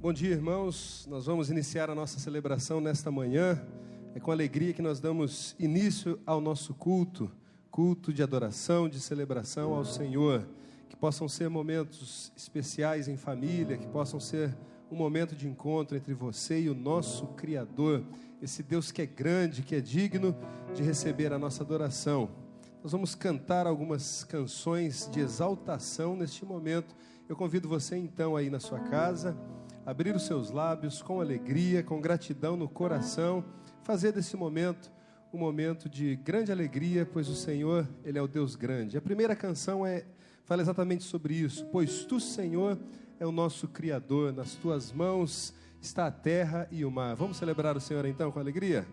Bom dia, irmãos. Nós vamos iniciar a nossa celebração nesta manhã. É com alegria que nós damos início ao nosso culto de adoração, de celebração ao Senhor. Que possam ser momentos especiais em família, que possam ser um momento de encontro entre você e o nosso Criador, esse Deus que é grande, que é digno de receber a nossa adoração. Nós vamos cantar algumas canções de exaltação neste momento. Eu convido você então aí na sua casa, abrir os seus lábios com alegria, com gratidão no coração, fazer desse momento um momento de grande alegria, pois o Senhor, Ele é o Deus grande. A primeira canção fala exatamente sobre isso. Pois Tu, Senhor, é o nosso Criador, nas Tuas mãos está a terra e o mar. Vamos celebrar o Senhor então com alegria?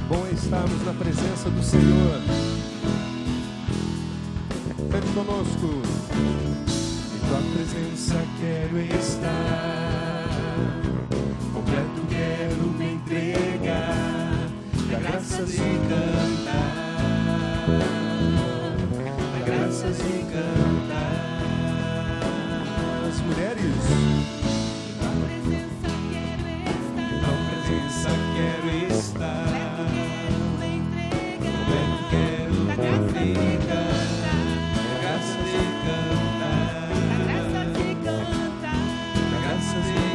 Bom é estarmos na presença do Senhor. Cante conosco. Em Tua presença quero estar, completo quero me entregar, dar graças e cantar, dar graças e cantar. As mulheres. Em Tua presença quero estar, completo quero me entregar, dar graças e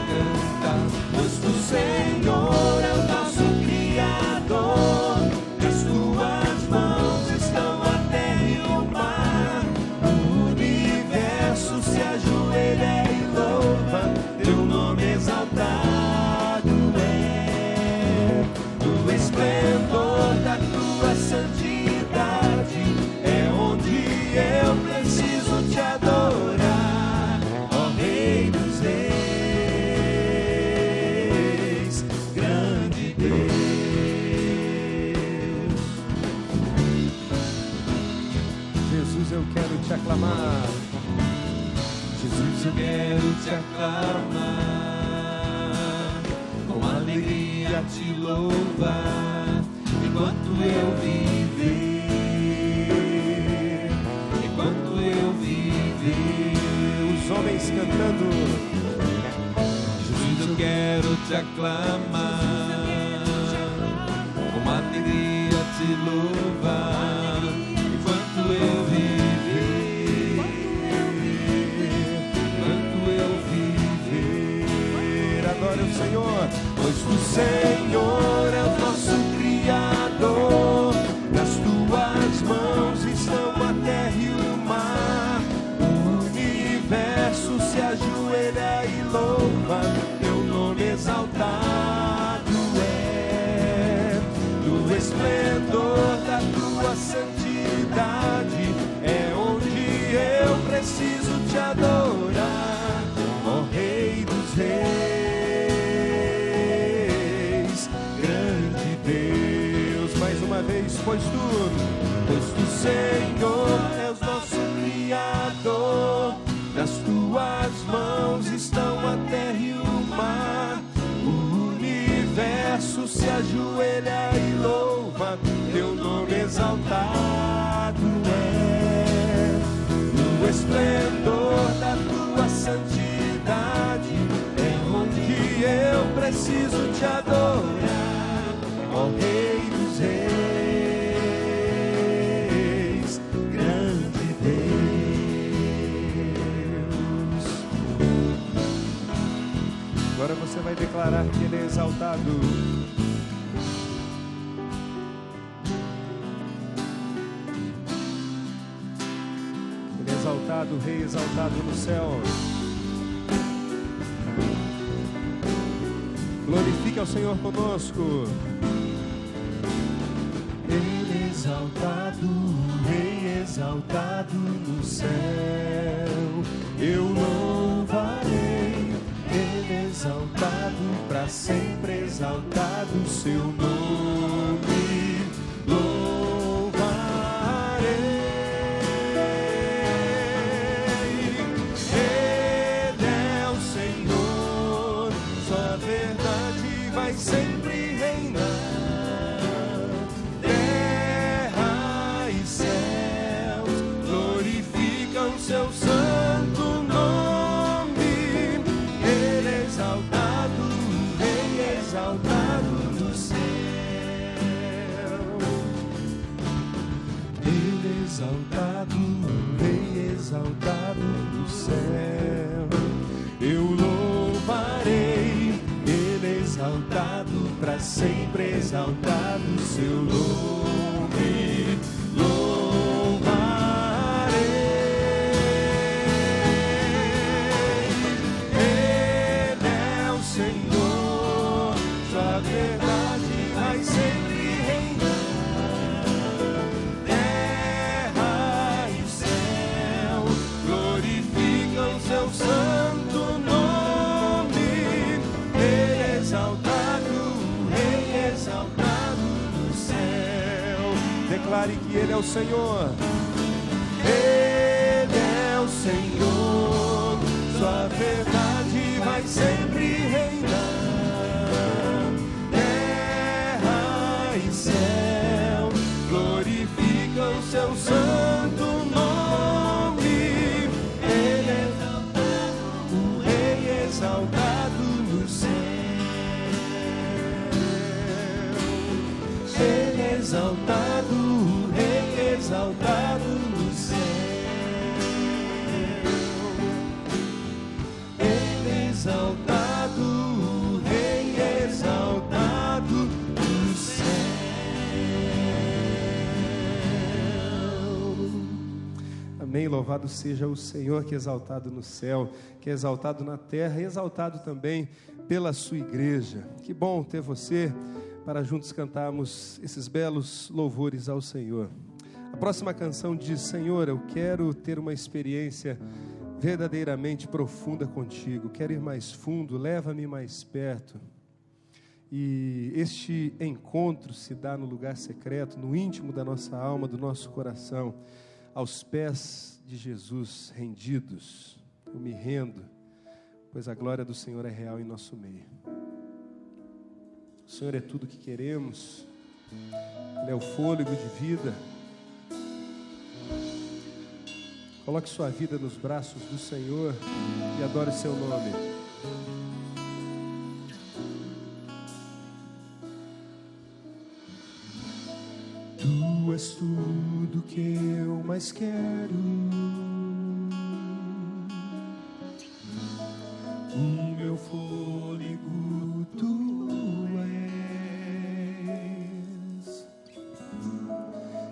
cantar, pois Tu, Senhor, é o nosso Criador, nas Tuas mãos estão a terra e o mar, o universo se ajoelha e louva, Teu nome exaltado é, no esplendor da Tua santidade, é onde eu preciso Te adorar, ó Rei dos Reis, grande Deus. Jesus, eu quero Te aclamar. Jesus, eu quero Te aclamar, com alegria Te louvar, enquanto eu viver, enquanto eu viver. Os homens cantando. Jesus, eu quero Te aclamar, com alegria Te louvar, enquanto eu viver, enquanto eu viver. Adore o Senhor. Pois O Senhor é o nosso Criador, nas Tuas mãos estão a terra e o mar, o universo se ajoelha e louva, Teu nome exaltado é, no esplendor da Tua santidade, é onde eu preciso Te adorar, ó Rei dos Reis, grande Deus. Mais uma vez, pois Tu, Senhor, és nosso Criador, nas Tuas mãos estão a terra e o mar, o universo se ajoelha e louva, Teu nome exaltado é, no esplendor da Tua santidade, é onde eu preciso Te adorar, ó Rei dos Reis, grande Deus. agora você vai declarar que Ele é exaltado. Ele é exaltado, o Rei exaltado no céu. Glorifique ao Senhor conosco. Ele é exaltado, o Rei exaltado no céu, eu louvarei. Ele é exaltado, para sempre exaltado o Seu nome, louvarei. Ele é o Senhor, só a verdade vai sempre exaltado no céu. Ele exaltado, o Rei exaltado no céu. Eu louvarei, Ele exaltado, para sempre exaltado, seu nome louvarei. Ele é o Senhor, sua verdade vai sempre reinar. Terra e céu glorificam seu santo nome. Ele é exaltado, o Rei exaltado no céu. Declare que Ele é o Senhor. Ele é o Senhor, sua verdade vai sempre reinar. Terra e céu glorificam seu santo nome. Ele é exaltado, o Rei exaltado no céu. Ele é exaltado, o Rei exaltado no céu. Ele é exaltado, o Rei exaltado no céu. Amém. Louvado seja o Senhor, que é exaltado no céu, que é exaltado na terra e exaltado também pela sua igreja. Que bom ter você para juntos cantarmos esses belos louvores ao Senhor. A próxima canção diz: Senhor, eu quero ter uma experiência verdadeiramente profunda contigo, quero ir mais fundo, leva-me mais perto. E este encontro se dá no lugar secreto, no íntimo da nossa alma, do nosso coração, aos pés de Jesus rendidos. Eu me rendo, pois a glória do Senhor é real em nosso meio. O Senhor é tudo o que queremos, Ele é o fôlego de vida. Coloque sua vida nos braços do Senhor e adore seu nome. Tu és tudo que eu mais quero, o meu fôlego tu és.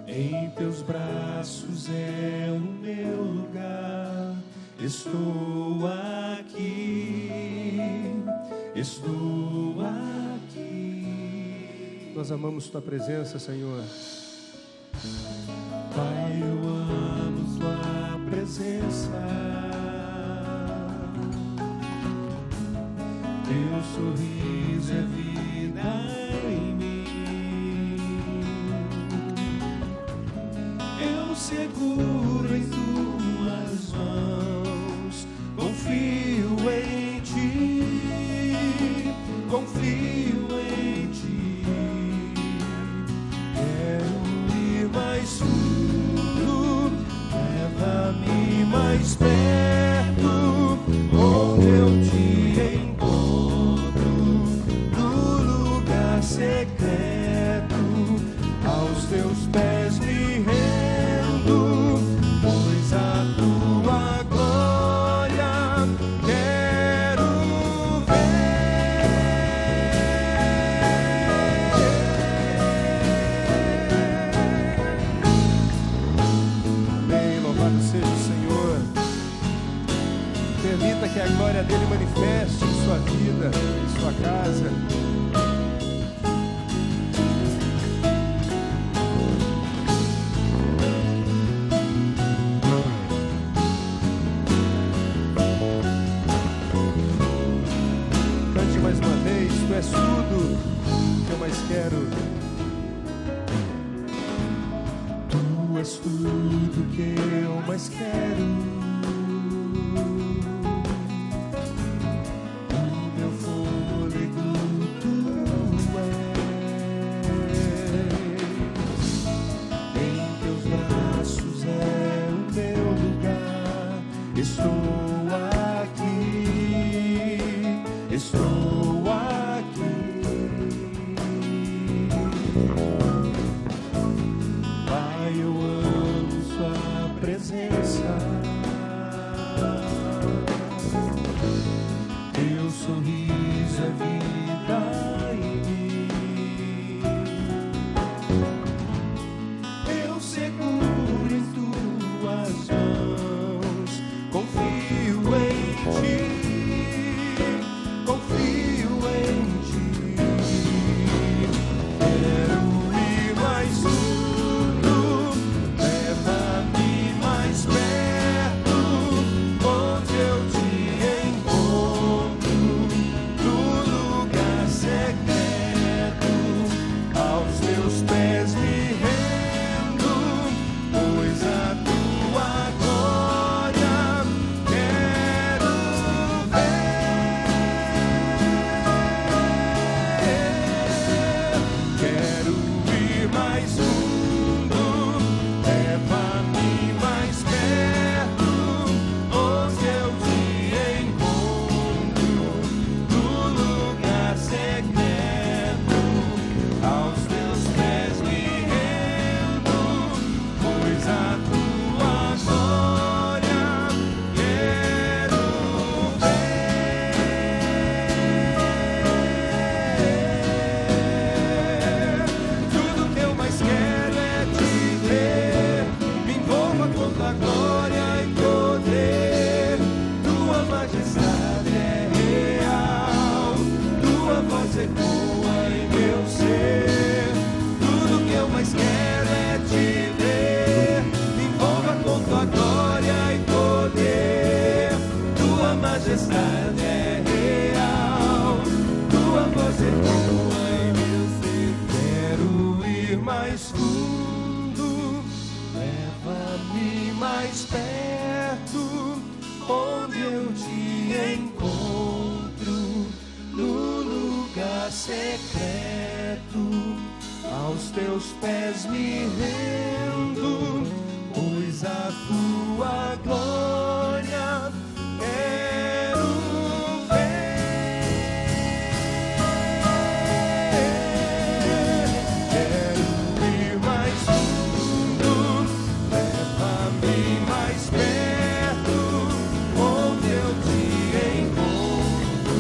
Em teus braços é o meu lugar. Estou aqui, estou aqui. Nós amamos tua presença, Senhor. Pai, eu amo tua presença. Teu sorriso é vida em mim. Eu seguro em tuas mãos, confio em ti, confio em ti. Quero ir mais fundo, leva-me mais perto, onde eu te encontro, no lugar secreto, aos teus pés me rendo, pois a tua glória quero ver. Amém, louvado seja o Senhor. Permita que a glória dele manifeste em sua vida, em sua casa. Cante mais uma vez: tu és tudo que eu mais quero. Tu és tudo que eu mais quero. Estou aqui, secreto, aos teus pés me rendo, pois a tua glória quero ver. Quero ir mais fundo, leva-me mais perto, onde eu te encontro,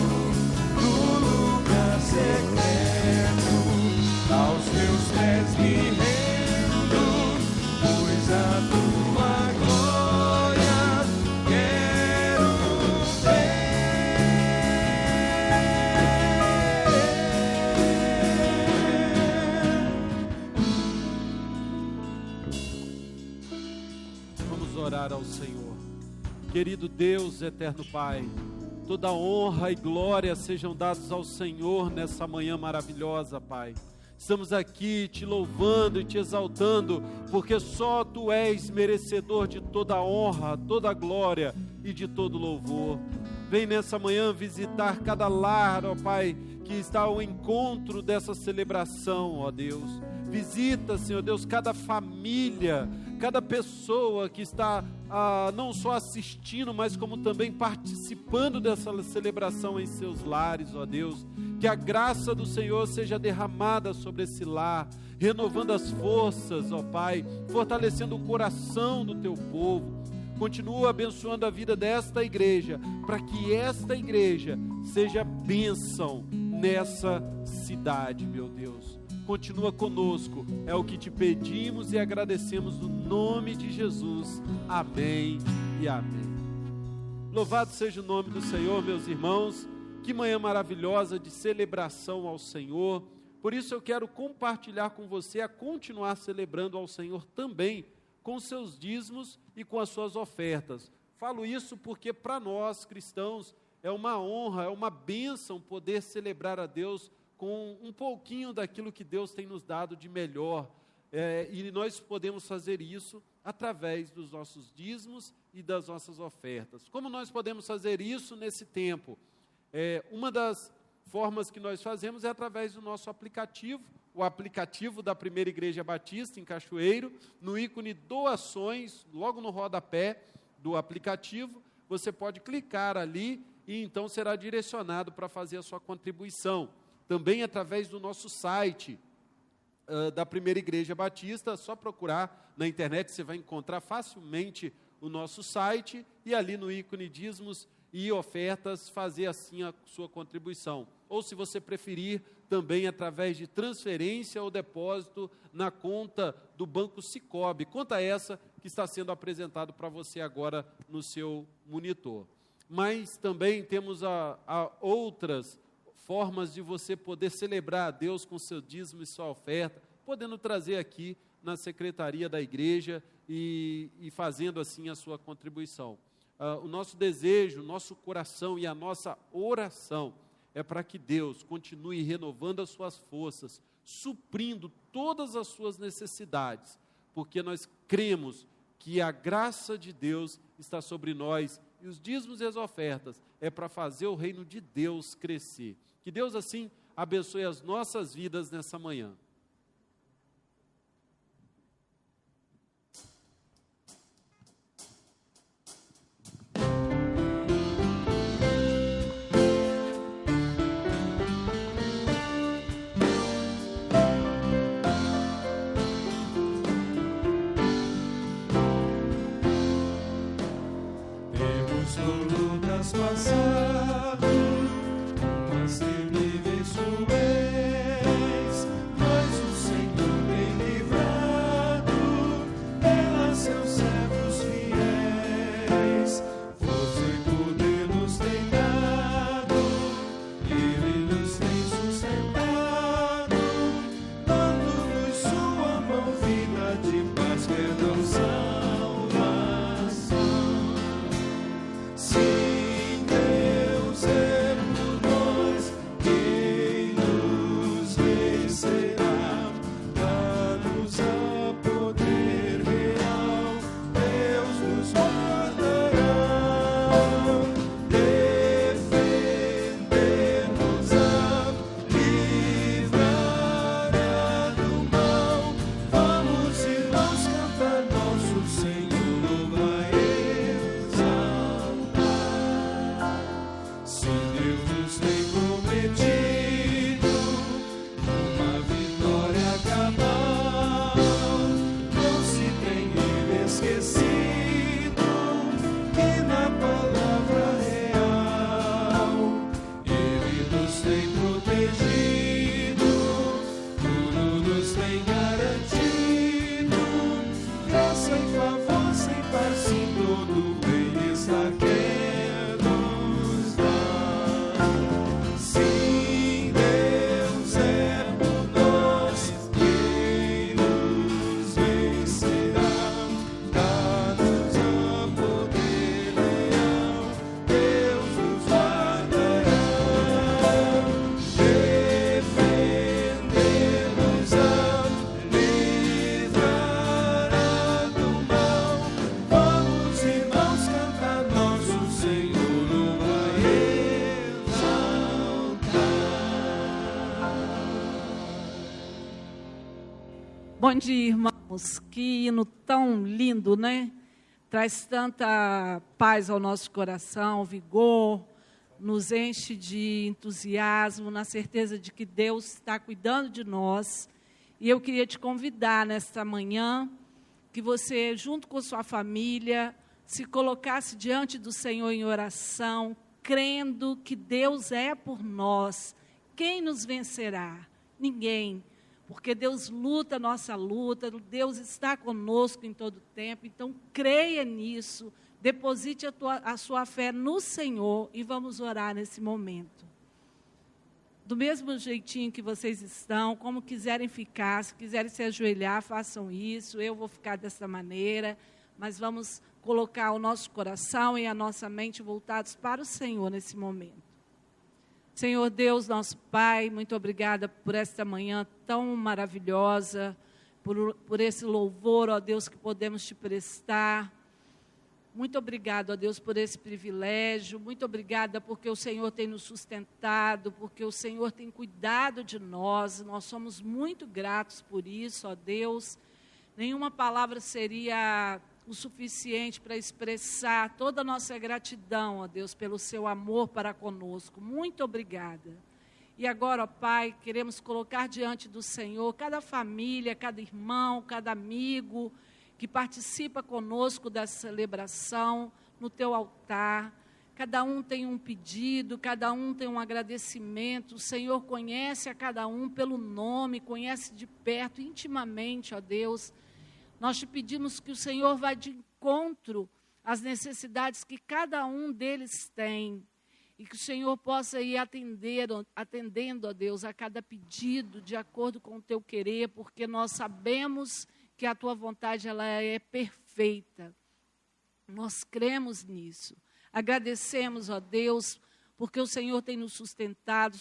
no lugar secreto, aos teus pés me rendo, pois a tua glória quero ver. Vamos orar ao Senhor. Querido Deus, eterno Pai, toda honra e glória sejam dados ao Senhor nessa manhã maravilhosa, Pai. Estamos aqui te louvando e te exaltando, porque só Tu és merecedor de toda honra, toda glória e de todo louvor. Vem nessa manhã visitar cada lar, ó Pai, que está ao encontro dessa celebração, ó Deus. Visita, Senhor Deus, cada família, cada pessoa que está não só assistindo, mas como também participando dessa celebração em seus lares, ó Deus. Que a graça do Senhor seja derramada sobre esse lar, renovando as forças, ó Pai, fortalecendo o coração do Teu povo. Continua abençoando a vida desta igreja, para que esta igreja seja bênção nessa cidade, meu Deus. Continua conosco, é o que te pedimos e agradecemos no nome de Jesus. Amém e amém. Louvado seja o nome do Senhor, meus irmãos. Que manhã maravilhosa de celebração ao Senhor. Por isso eu quero compartilhar com você a continuar celebrando ao Senhor também com seus dízimos e com as suas ofertas. Falo isso porque para nós cristãos é uma honra, é uma bênção poder celebrar a Deus com um pouquinho daquilo que Deus tem nos dado de melhor. E nós podemos fazer isso através dos nossos dízimos e das nossas ofertas. Como nós podemos fazer isso nesse tempo? Uma das formas que nós fazemos é através do nosso aplicativo, o aplicativo da Primeira Igreja Batista em Cachoeiro, no ícone doações, logo no rodapé do aplicativo, você pode clicar ali e então será direcionado para fazer a sua contribuição. Também através do nosso site da Primeira Igreja Batista, só procurar na internet, você vai encontrar facilmente o nosso site e ali no ícone dízimos e ofertas, fazer assim a sua contribuição. Ou se você preferir, também através de transferência ou depósito na conta do Banco Sicoob, conta essa que está sendo apresentado para você agora no seu monitor. Mas também temos outras formas de você poder celebrar a Deus com seu dízimo e sua oferta, podendo trazer aqui na secretaria da igreja e fazendo assim a sua contribuição. O nosso desejo, o nosso coração e a nossa oração é para que Deus continue renovando as suas forças, suprindo todas as suas necessidades, porque nós cremos que a graça de Deus está sobre nós e os dízimos e as ofertas é para fazer o reino de Deus crescer. Que Deus assim abençoe as nossas vidas nessa manhã. Passado, mas temíveis tu és, Bom dia, irmãos. Que hino tão lindo, né? Traz tanta paz ao nosso coração, vigor, nos enche de entusiasmo, na certeza de que Deus está cuidando de nós. E eu queria te convidar nesta manhã, que você, junto com sua família, se colocasse diante do Senhor em oração, crendo que Deus é por nós. Quem nos vencerá? Ninguém. Porque Deus luta a nossa luta, Deus está conosco em todo tempo. Então, creia nisso, deposite a sua fé no Senhor e vamos orar nesse momento. Do mesmo jeitinho que vocês estão, como quiserem ficar, se quiserem se ajoelhar, façam isso. Eu vou ficar dessa maneira, mas vamos colocar o nosso coração e a nossa mente voltados para o Senhor nesse momento. Senhor Deus, nosso Pai, muito obrigada por esta manhã tão maravilhosa, por esse louvor, ó Deus, que podemos te prestar. Muito obrigado, ó Deus, por esse privilégio. Muito obrigada porque o Senhor tem nos sustentado, porque o Senhor tem cuidado de nós. Nós somos muito gratos por isso, ó Deus. Nenhuma palavra seria o suficiente para expressar toda a nossa gratidão, ó Deus, pelo seu amor para conosco. Muito obrigada. E agora, ó Pai, queremos colocar diante do Senhor cada família, cada irmão, cada amigo que participa conosco da celebração no teu altar. Cada um tem um pedido, cada um tem um agradecimento. O Senhor conhece a cada um pelo nome, conhece de perto, intimamente, ó Deus. Nós te pedimos que o Senhor vá de encontro às necessidades que cada um deles tem. E que o Senhor possa ir atendendo, ó Deus, a cada pedido, de acordo com o teu querer, porque nós sabemos que a tua vontade ela é perfeita. Nós cremos nisso. Agradecemos, ó Deus, porque o Senhor tem nos sustentado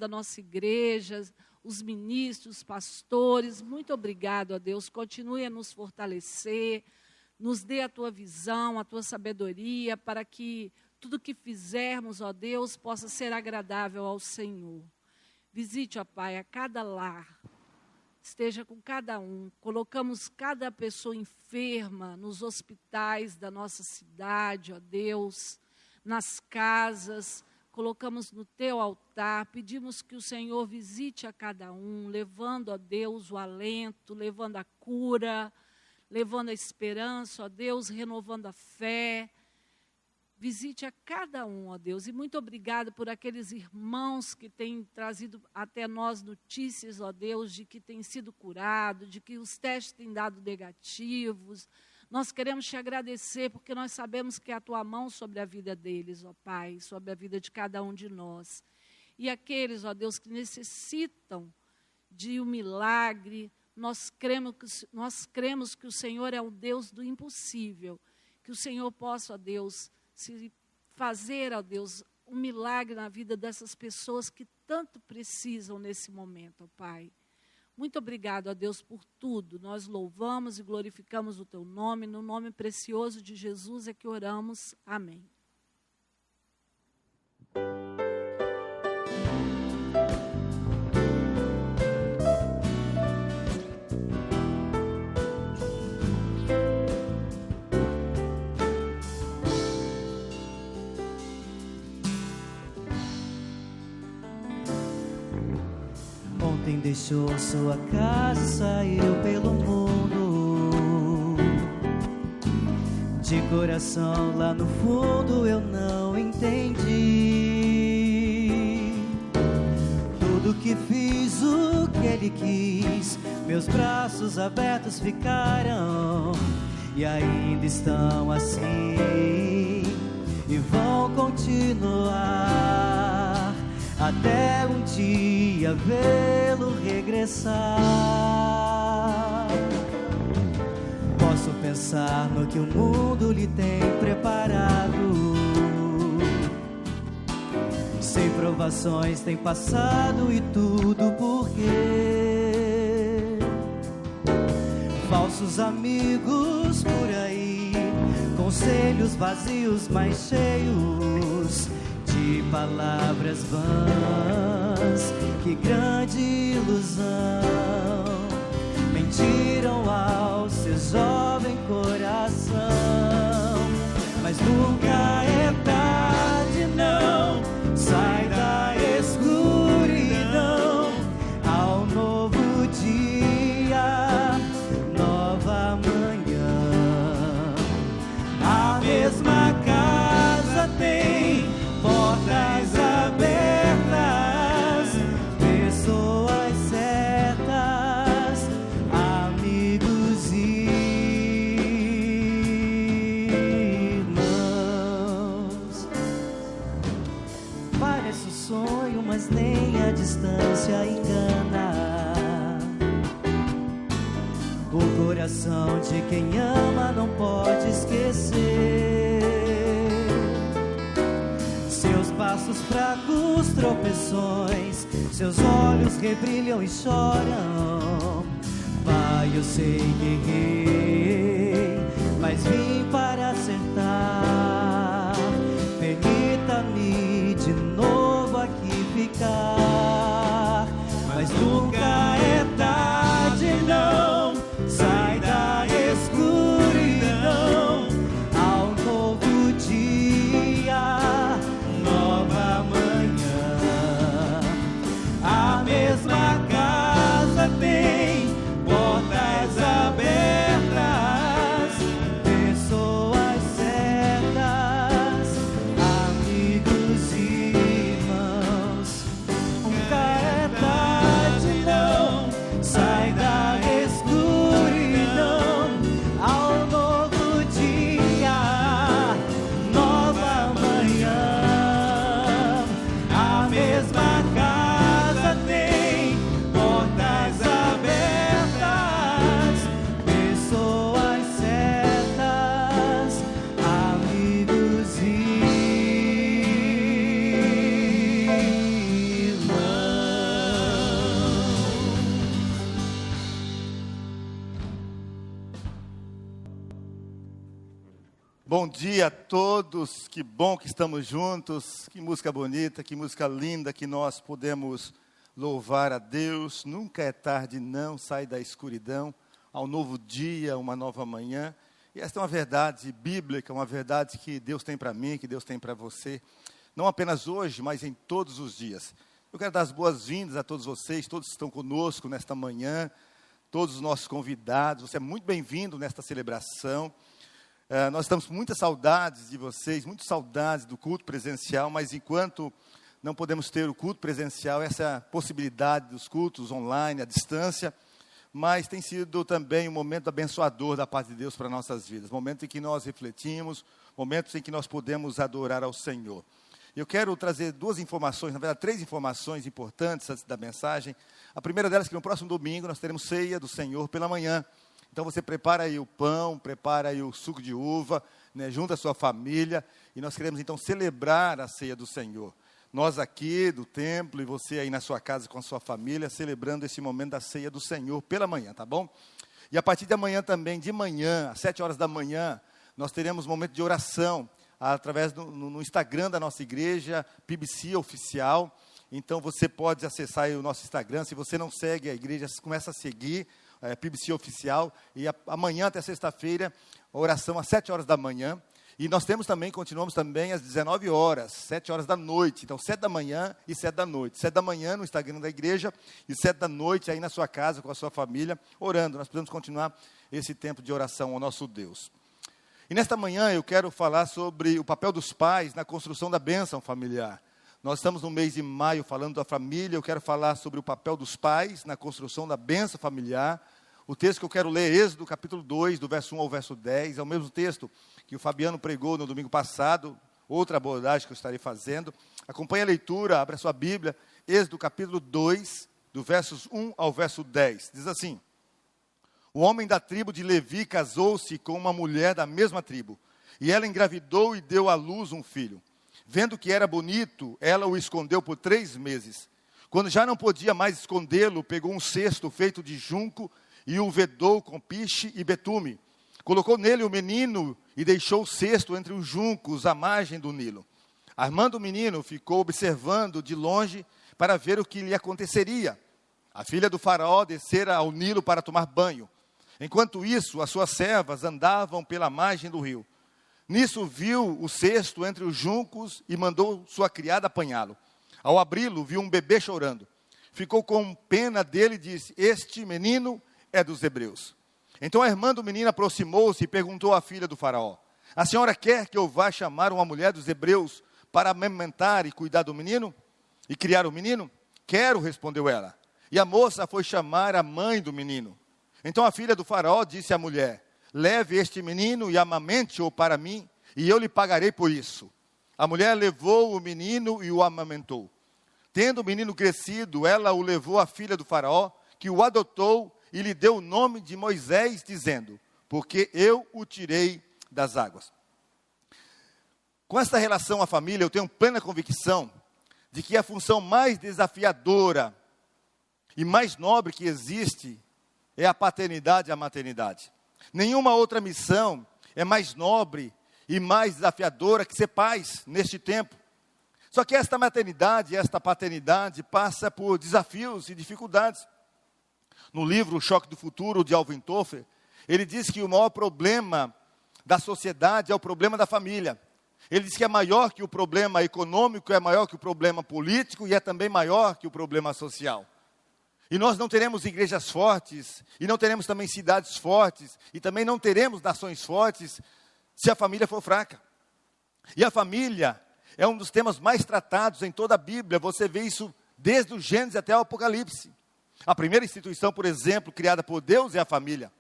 a nossa igreja, os ministros, os pastores. Muito obrigado, ó Deus. Continue a nos fortalecer, nos dê a tua visão, a tua sabedoria, para que tudo que fizermos, ó Deus, possa ser agradável ao Senhor. Visite, ó Pai, a cada lar, esteja com cada um. Colocamos cada pessoa enferma nos hospitais da nossa cidade, ó Deus, nas casas. Colocamos no teu altar, pedimos que o Senhor visite a cada um, levando, ó Deus, o alento, levando a cura, levando a esperança, ó Deus, renovando a fé. Visite a cada um, ó Deus, e muito obrigada por aqueles irmãos que têm trazido até nós notícias, ó Deus, de que têm sido curados, de que os testes têm dado negativos. Nós queremos te agradecer, porque nós sabemos que é a tua mão sobre a vida deles, ó Pai, sobre a vida de cada um de nós. E aqueles, ó Deus, que necessitam de um milagre, nós cremos que o Senhor é o Deus do impossível, que o Senhor possa, ó Deus, se fazer, ó Deus, um milagre na vida dessas pessoas que tanto precisam nesse momento, ó Pai. Muito obrigado, ó Deus, por tudo. Nós louvamos e glorificamos o teu nome. No nome precioso de Jesus é que oramos. Amém. Ontem deixou sua casa e saiu pelo mundo. De coração lá no fundo eu não entendi. Tudo que fiz, o que ele quis, meus braços abertos ficaram e ainda estão assim e vão continuar até um dia vê-lo regressar. Posso pensar no que o mundo lhe tem preparado. Sem provações tem passado e tudo por quê? Falsos amigos por aí, conselhos vazios mas cheios de palavras vãs, que grande ilusão. Mentira distância engana o coração de quem ama, não pode esquecer. Seus passos fracos, tropeções, seus olhos rebrilham e choram. Pai, eu sei que errei, mas vim para acertar. Permita-me de novo aqui ficar, mas nunca é tarde, não. Sai da escuridão ao novo dia, nova manhã. A mesma casa tem portas abertas, pessoas certas, amigos e irmãos. Nunca é tarde, não. Sai da escuridão ao novo dia, nova manhã. A mesma casa tem portas abertas, pessoas certas, amigos e irmãos. Bom dia a todos, que bom que estamos juntos, que música bonita, que música linda que nós podemos louvar a Deus. Nunca é tarde, não, sai da escuridão ao novo dia, uma nova manhã. E esta é uma verdade bíblica, uma verdade que Deus tem para mim, que Deus tem para você, não apenas hoje, mas em todos os dias. Eu quero dar as boas-vindas a todos vocês, todos que estão conosco nesta manhã, todos os nossos convidados. Você é muito bem-vindo nesta celebração. Nós estamos com muitas saudades de vocês, muitas saudades do culto presencial, mas enquanto não podemos ter o culto presencial, essa possibilidade dos cultos online, à distância, mas tem sido também um momento abençoador da parte de Deus para nossas vidas, momento em que nós refletimos, momentos em que nós podemos adorar ao Senhor. Eu quero trazer duas informações, na verdade 3 informações importantes antes da mensagem. A primeira delas é que no próximo domingo nós teremos ceia do Senhor pela manhã. Então você prepara aí o pão, prepara aí o suco de uva, né, junto à sua família, e nós queremos então celebrar a ceia do Senhor. Nós aqui do templo e você aí na sua casa com a sua família, celebrando esse momento da ceia do Senhor pela manhã, tá bom? E a partir de amanhã também, de manhã, às 7 horas da manhã, nós teremos um momento de oração, através no Instagram da nossa igreja, PBC Oficial. Então você pode acessar aí o nosso Instagram, se você não segue a igreja, começa a seguir, PBC Oficial, e amanhã até sexta-feira, a oração às 7 horas da manhã, e nós continuamos também às 19 horas, 7 horas da noite, então 7 da manhã e 7 da noite, 7 da manhã no Instagram da igreja, e 7 da noite aí na sua casa, com a sua família, orando. Nós precisamos continuar esse tempo de oração ao nosso Deus. E nesta manhã eu quero falar sobre o papel dos pais na construção da bênção familiar. Nós estamos no mês de maio falando da família, eu quero falar sobre o papel dos pais na construção da bênção familiar. O texto que eu quero ler é Êxodo, capítulo 2, do verso 1 ao verso 10, é o mesmo texto que o Fabiano pregou no domingo passado, outra abordagem que eu estarei fazendo. Acompanhe a leitura, abra a sua Bíblia, Êxodo, capítulo 2, do versos 1 ao verso 10. Diz assim: O homem da tribo de Levi casou-se com uma mulher da mesma tribo, e ela engravidou e deu à luz um filho. Vendo que era bonito, ela o escondeu por 3 meses. Quando já não podia mais escondê-lo, pegou um cesto feito de junco e o vedou com piche e betume. Colocou nele o menino e deixou o cesto entre os juncos à margem do Nilo. Armando o menino, ficou observando de longe para ver o que lhe aconteceria. A filha do faraó descera ao Nilo para tomar banho. Enquanto isso, as suas servas andavam pela margem do rio. Nisso viu o cesto entre os juncos e mandou sua criada apanhá-lo. Ao abri-lo, viu um bebê chorando. Ficou com pena dele e disse: Este menino é dos hebreus. Então a irmã do menino aproximou-se e perguntou à filha do faraó: A senhora quer que eu vá chamar uma mulher dos hebreus para amamentar e cuidar do menino? E criar o menino? Quero, respondeu ela. E a moça foi chamar a mãe do menino. Então a filha do faraó disse à mulher: Leve este menino e amamente-o para mim, e eu lhe pagarei por isso. A mulher levou o menino e o amamentou. Tendo o menino crescido, ela o levou à filha do faraó, que o adotou e lhe deu o nome de Moisés, dizendo: porque eu o tirei das águas. Com esta relação à família, eu tenho plena convicção de que a função mais desafiadora e mais nobre que existe é a paternidade e a maternidade. Nenhuma outra missão é mais nobre e mais desafiadora que ser pais neste tempo. Só que esta maternidade e esta paternidade passa por desafios e dificuldades. No livro O Choque do Futuro, de Alvin Toffler, ele diz que o maior problema da sociedade é o problema da família. Ele diz que é maior que o problema econômico, é maior que o problema político e é também maior que o problema social. E nós não teremos igrejas fortes, e não teremos também cidades fortes, e também não teremos nações fortes, se a família for fraca. E a família é um dos temas mais tratados em toda a Bíblia. Você vê isso desde o Gênesis até o Apocalipse. A primeira instituição, por exemplo, criada por Deus é a família.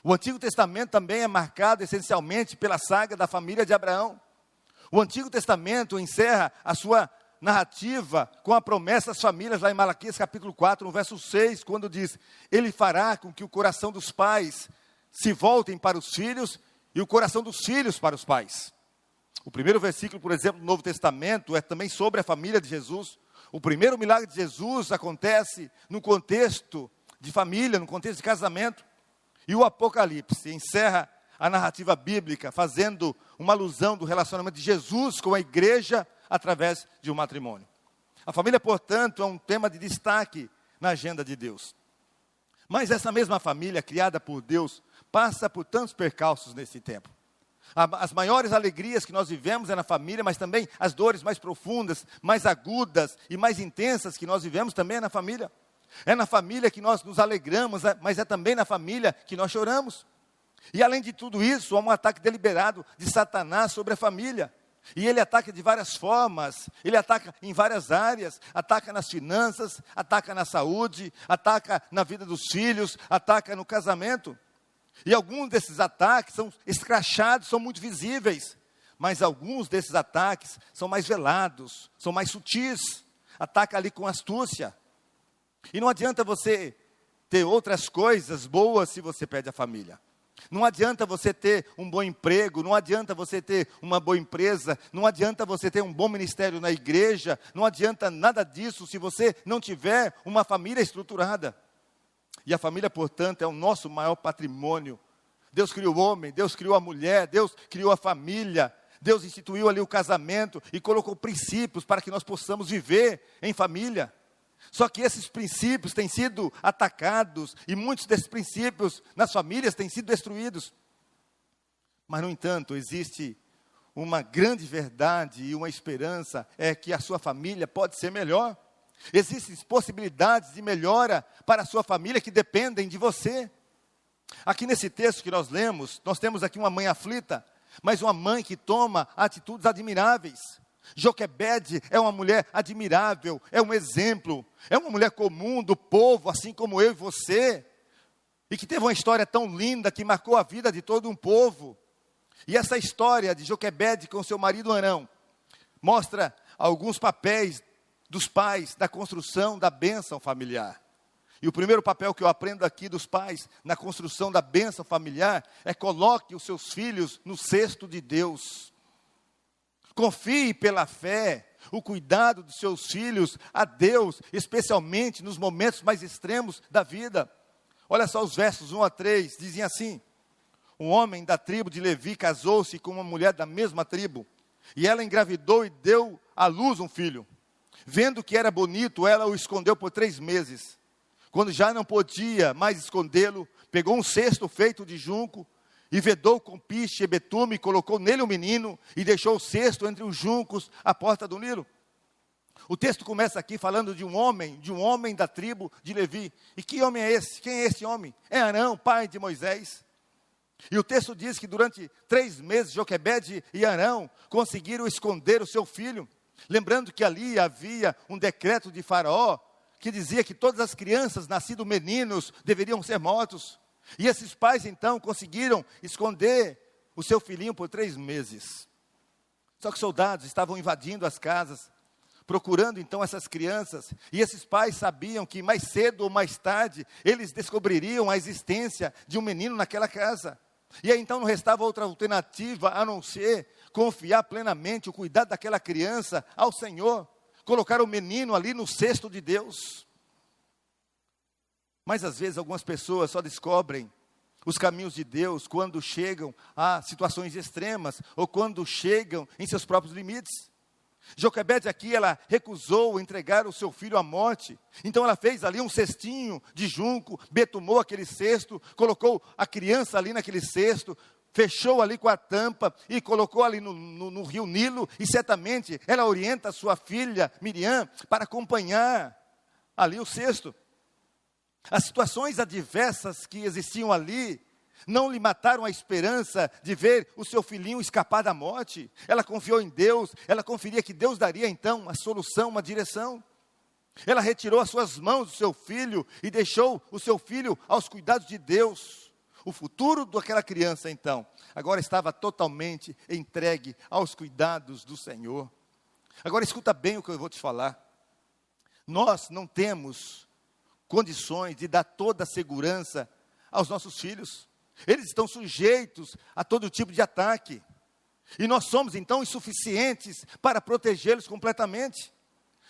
O Antigo Testamento também é marcado essencialmente pela saga da família de Abraão. O Antigo Testamento encerra a sua narrativa com a promessa às famílias, lá em Malaquias capítulo 4, no verso 6, quando diz: Ele fará com que o coração dos pais se voltem para os filhos e o coração dos filhos para os pais. O primeiro versículo, por exemplo, do Novo Testamento é também sobre a família de Jesus. O primeiro milagre de Jesus acontece no contexto de família, no contexto de casamento. E o Apocalipse encerra a narrativa bíblica, fazendo uma alusão do relacionamento de Jesus com a igreja através de um matrimônio. A família, portanto, é um tema de destaque na agenda de Deus. Mas essa mesma família, criada por Deus, passa por tantos percalços nesse tempo. As maiores alegrias que nós vivemos é na família, mas também as dores mais profundas, mais agudas e mais intensas que nós vivemos também é na família. É na família que nós nos alegramos, mas é também na família que nós choramos. E além de tudo isso, há um ataque deliberado de Satanás sobre a família. E ele ataca de várias formas, ele ataca em várias áreas, ataca nas finanças, ataca na saúde, ataca na vida dos filhos, ataca no casamento. E alguns desses ataques são escrachados, são muito visíveis, mas alguns desses ataques são mais velados, são mais sutis, ataca ali com astúcia. E não adianta você ter outras coisas boas se você perde a família. Não adianta você ter um bom emprego, não adianta você ter uma boa empresa, não adianta você ter um bom ministério na igreja, não adianta nada disso se você não tiver uma família estruturada. E a família, portanto, é o nosso maior patrimônio. Deus criou o homem, Deus criou a mulher, Deus criou a família, Deus instituiu ali o casamento e colocou princípios para que nós possamos viver em família. Só que esses princípios têm sido atacados e muitos desses princípios nas famílias têm sido destruídos. Mas, no entanto, existe uma grande verdade e uma esperança, é que a sua família pode ser melhor. Existem possibilidades de melhora para a sua família que dependem de você. Aqui nesse texto que nós lemos, nós temos aqui uma mãe aflita, mas uma mãe que toma atitudes admiráveis. Joquebede é uma mulher admirável, é um exemplo, é uma mulher comum do povo, assim como eu e você, e que teve uma história tão linda que marcou a vida de todo um povo. E essa história de Joquebede com seu marido Arão mostra alguns papéis dos pais da construção da bênção familiar. E o primeiro papel que eu aprendo aqui dos pais na construção da bênção familiar é: coloque os seus filhos no cesto de Deus. Confie pela fé o cuidado dos seus filhos a Deus, especialmente nos momentos mais extremos da vida. Olha só os versos 1 a 3, dizem assim: um homem da tribo de Levi casou-se com uma mulher da mesma tribo, e ela engravidou e deu à luz um filho. Vendo que era bonito, ela o escondeu por 3 meses. Quando já não podia mais escondê-lo, pegou um cesto feito de junco, e vedou com piche e betume, colocou nele o menino, e deixou o cesto entre os juncos à porta do Nilo. O texto começa aqui falando de um homem da tribo de Levi. E que homem é esse? Quem é esse homem? É Arão, pai de Moisés. E o texto diz que durante 3 meses, Joquebede e Arão conseguiram esconder o seu filho. Lembrando que ali havia um decreto de Faraó, que dizia que todas as crianças nascidas meninos deveriam ser mortos. E esses pais então conseguiram esconder o seu filhinho por 3 meses. Só que soldados estavam invadindo as casas, procurando então essas crianças, e esses pais sabiam que mais cedo ou mais tarde, eles descobririam a existência de um menino naquela casa. E aí então não restava outra alternativa a não ser confiar plenamente o cuidado daquela criança ao Senhor, colocar o menino ali no cesto de Deus. Mas às vezes algumas pessoas só descobrem os caminhos de Deus quando chegam a situações extremas, ou quando chegam em seus próprios limites. Joquebede aqui, ela recusou entregar o seu filho à morte, então ela fez ali um cestinho de junco, betumou aquele cesto, colocou a criança ali naquele cesto, fechou ali com a tampa e colocou ali no rio Nilo, e certamente ela orienta a sua filha Miriam para acompanhar ali o cesto. As situações adversas que existiam ali não lhe mataram a esperança de ver o seu filhinho escapar da morte. Ela confiou em Deus, ela confiria que Deus daria então a solução, uma direção. Ela retirou as suas mãos do seu filho e deixou o seu filho aos cuidados de Deus. O futuro daquela criança então, agora estava totalmente entregue aos cuidados do Senhor. Agora escuta bem o que eu vou te falar. Nós não temos condições de dar toda a segurança aos nossos filhos. Eles estão sujeitos a todo tipo de ataque. E nós somos então insuficientes para protegê-los completamente.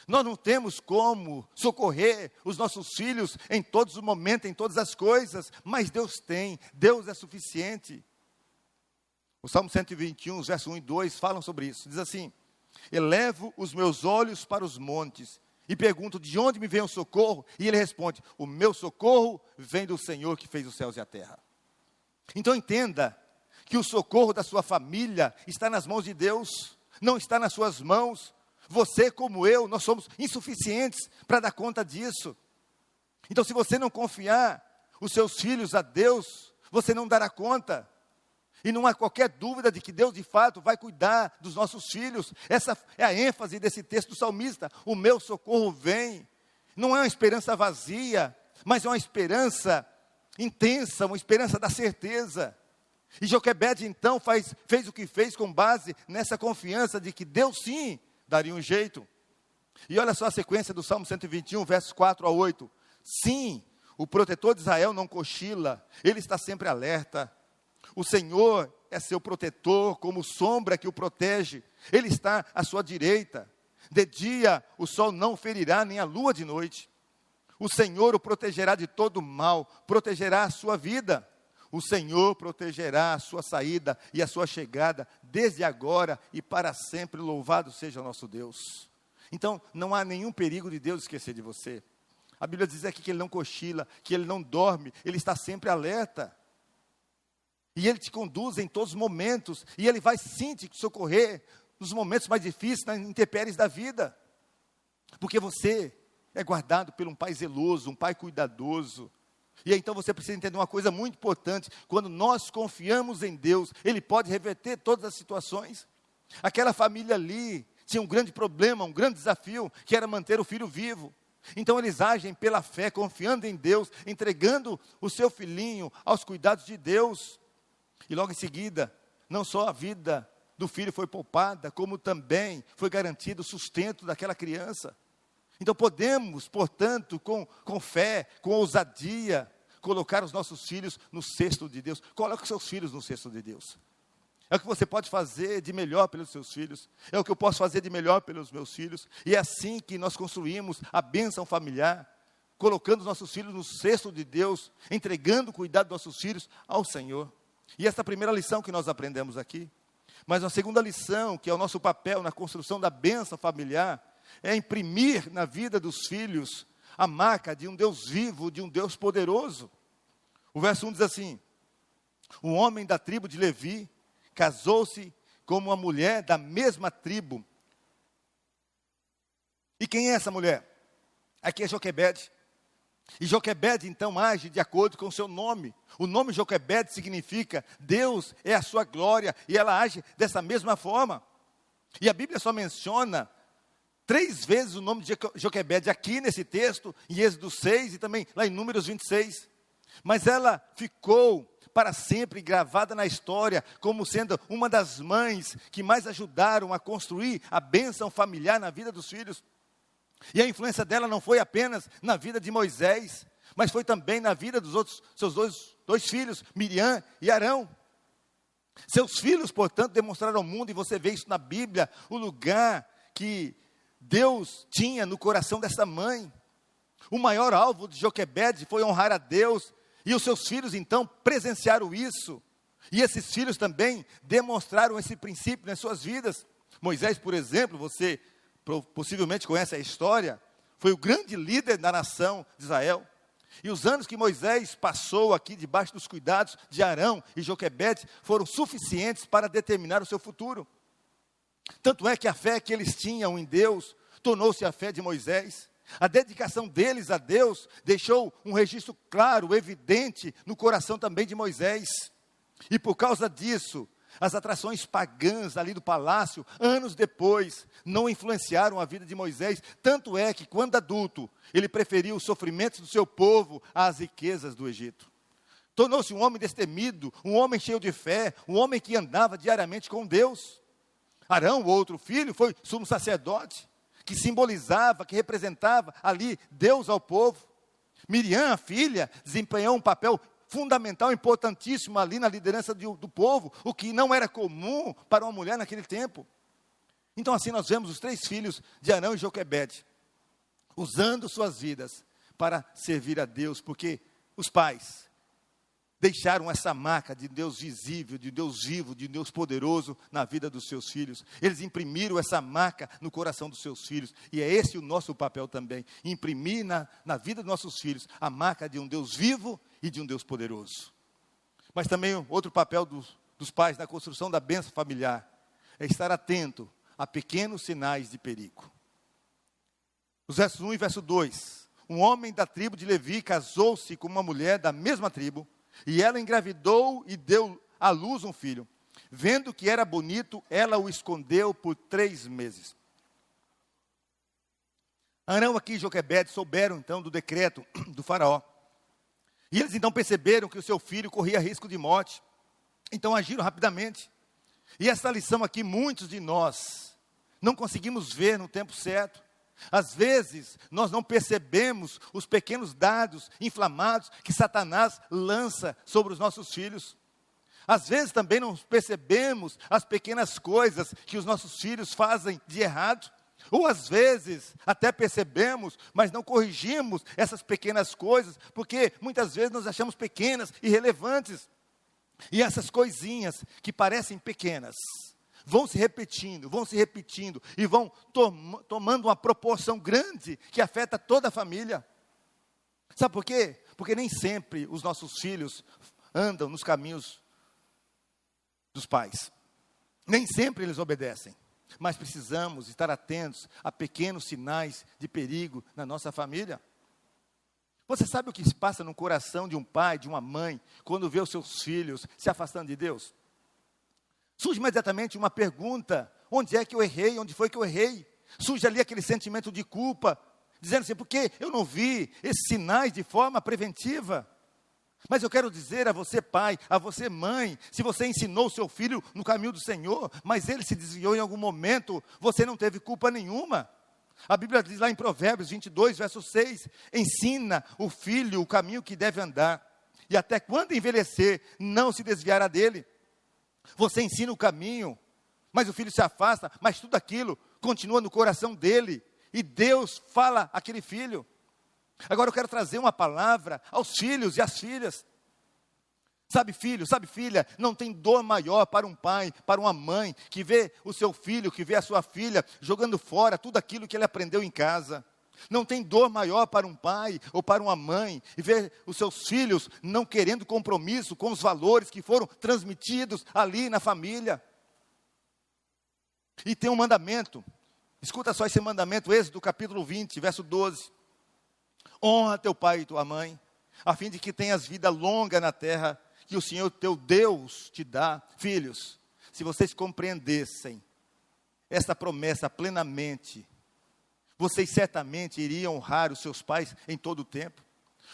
Nós não temos como socorrer os nossos filhos em todos os momentos, em todas as coisas, mas Deus tem, Deus é suficiente. O Salmo 121, verso 1 e 2 falam sobre isso. Diz assim: elevo os meus olhos para os montes e pergunto, de onde me vem o socorro? E ele responde, o meu socorro vem do Senhor que fez os céus e a terra. Então entenda que o socorro da sua família está nas mãos de Deus, não está nas suas mãos. Você como eu, nós somos insuficientes para dar conta disso. Então se você não confiar os seus filhos a Deus, você não dará conta. E não há qualquer dúvida de que Deus de fato vai cuidar dos nossos filhos. Essa é a ênfase desse texto do salmista. O meu socorro vem. Não é uma esperança vazia, mas é uma esperança intensa, uma esperança da certeza. E Joquebede então fez o que fez com base nessa confiança de que Deus sim daria um jeito. E olha só a sequência do Salmo 121, versos 4 a 8. Sim, o protetor de Israel não cochila, ele está sempre alerta. O Senhor é seu protetor, como sombra que o protege. Ele está à sua direita. De dia o sol não ferirá, nem a lua de noite. O Senhor o protegerá de todo mal, protegerá a sua vida. O Senhor protegerá a sua saída e a sua chegada, desde agora e para sempre. Louvado seja o nosso Deus. Então, não há nenhum perigo de Deus esquecer de você. A Bíblia diz aqui que Ele não cochila, que Ele não dorme, Ele está sempre alerta. E Ele te conduz em todos os momentos, e Ele vai sim te socorrer nos momentos mais difíceis, nas intempéries da vida. Porque você é guardado por um Pai zeloso, um Pai cuidadoso. E aí, então você precisa entender uma coisa muito importante: quando nós confiamos em Deus, Ele pode reverter todas as situações. Aquela família ali tinha um grande problema, um grande desafio, que era manter o filho vivo. Então eles agem pela fé, confiando em Deus, entregando o seu filhinho aos cuidados de Deus. E logo em seguida, não só a vida do filho foi poupada, como também foi garantido o sustento daquela criança. Então podemos, portanto, com fé, com ousadia, colocar os nossos filhos no cesto de Deus. Coloque os seus filhos no cesto de Deus. É o que você pode fazer de melhor pelos seus filhos. É o que eu posso fazer de melhor pelos meus filhos. E é assim que nós construímos a bênção familiar, colocando os nossos filhos no cesto de Deus, entregando o cuidado dos nossos filhos ao Senhor. E essa é a primeira lição que nós aprendemos aqui. Mas a segunda lição, que é o nosso papel na construção da bênção familiar, é imprimir na vida dos filhos a marca de um Deus vivo, de um Deus poderoso. O verso 1 diz assim: um homem da tribo de Levi casou-se com uma mulher da mesma tribo. E quem é essa mulher? Aqui é Joquebede. E Joquebede então age de acordo com o seu nome. O nome Joquebede significa Deus é a sua glória, e ela age dessa mesma forma. E a Bíblia só menciona 3 vezes o nome de Joquebede aqui nesse texto, em Êxodo 6 e também lá em Números 26. Mas ela ficou para sempre gravada na história como sendo uma das mães que mais ajudaram a construir a bênção familiar na vida dos filhos. E a influência dela não foi apenas na vida de Moisés, mas foi também na vida dos outros, seus dois filhos, Miriam e Arão. Seus filhos, portanto, demonstraram ao mundo, e você vê isso na Bíblia, o lugar que Deus tinha no coração dessa mãe. O maior alvo de Joquebede foi honrar a Deus, e os seus filhos então presenciaram isso. E esses filhos também demonstraram esse princípio nas suas vidas. Moisés, por exemplo, você possivelmente conhece a história, foi o grande líder da nação de Israel. E os anos que Moisés passou aqui debaixo dos cuidados de Arão e Joquebede foram suficientes para determinar o seu futuro. Tanto é que a fé que eles tinham em Deus tornou-se a fé de Moisés. A dedicação deles a Deus deixou um registro claro, evidente, no coração também de Moisés. E por causa disso, as atrações pagãs ali do palácio, anos depois, não influenciaram a vida de Moisés. Tanto é que, quando adulto, ele preferiu os sofrimentos do seu povo às riquezas do Egito. Tornou-se um homem destemido, um homem cheio de fé, um homem que andava diariamente com Deus. Arão, o outro filho, foi sumo sacerdote, que simbolizava, que representava ali Deus ao povo. Miriam, a filha, desempenhou um papel fundamental, importantíssimo ali na liderança do povo, o que não era comum para uma mulher naquele tempo. Então assim nós vemos os 3 filhos de Arão e Joquebede, usando suas vidas para servir a Deus, porque os pais deixaram essa marca de Deus visível, de Deus vivo, de Deus poderoso na vida dos seus filhos. Eles imprimiram essa marca no coração dos seus filhos. E é esse o nosso papel também. Imprimir na vida dos nossos filhos a marca de um Deus vivo e de um Deus poderoso. Mas também outro papel dos pais na construção da bênção familiar é estar atento a pequenos sinais de perigo. Os versos 1 e verso 2. Um homem da tribo de Levi casou-se com uma mulher da mesma tribo, e ela engravidou e deu à luz um filho. Vendo que era bonito, ela o escondeu por 3 meses. Arão aqui e Joquebede souberam então do decreto do faraó. E eles então perceberam que o seu filho corria risco de morte. Então agiram rapidamente. E essa lição aqui, muitos de nós não conseguimos ver no tempo certo. Às vezes, nós não percebemos os pequenos dardos inflamados que Satanás lança sobre os nossos filhos. Às vezes também não percebemos as pequenas coisas que os nossos filhos fazem de errado. Ou às vezes até percebemos, mas não corrigimos essas pequenas coisas, porque muitas vezes nós achamos pequenas, irrelevantes. E essas coisinhas que parecem pequenas vão se repetindo e vão tomando uma proporção grande que afeta toda a família. Sabe por quê? Porque nem sempre os nossos filhos andam nos caminhos dos pais. Nem sempre eles obedecem. Mas precisamos estar atentos a pequenos sinais de perigo na nossa família. Você sabe o que se passa no coração de um pai, de uma mãe, quando vê os seus filhos se afastando de Deus? Surge imediatamente uma pergunta: onde é que eu errei? Onde foi que eu errei? Surge ali aquele sentimento de culpa, dizendo assim: por que eu não vi esses sinais de forma preventiva? Mas eu quero dizer a você pai, a você mãe, se você ensinou o seu filho no caminho do Senhor, mas ele se desviou em algum momento, você não teve culpa nenhuma. A Bíblia diz lá em Provérbios 22, verso 6, ensina o filho o caminho que deve andar, e até quando envelhecer, não se desviará dele. Você ensina o caminho, mas o filho se afasta, mas tudo aquilo continua no coração dele, e Deus fala àquele filho. Agora eu quero trazer uma palavra aos filhos e às filhas. Sabe filho, sabe filha, não tem dor maior para um pai, para uma mãe, que vê o seu filho, que vê a sua filha jogando fora tudo aquilo que ele aprendeu em casa. Não tem dor maior para um pai ou para uma mãe, e ver os seus filhos não querendo compromisso com os valores que foram transmitidos ali na família. E tem um mandamento, escuta só esse mandamento, Êxodo capítulo 20, verso 12. Honra teu pai e tua mãe, a fim de que tenhas vida longa na terra, que o Senhor teu Deus te dá. Filhos, se vocês compreendessem esta promessa plenamente, vocês certamente iriam honrar os seus pais em todo o tempo.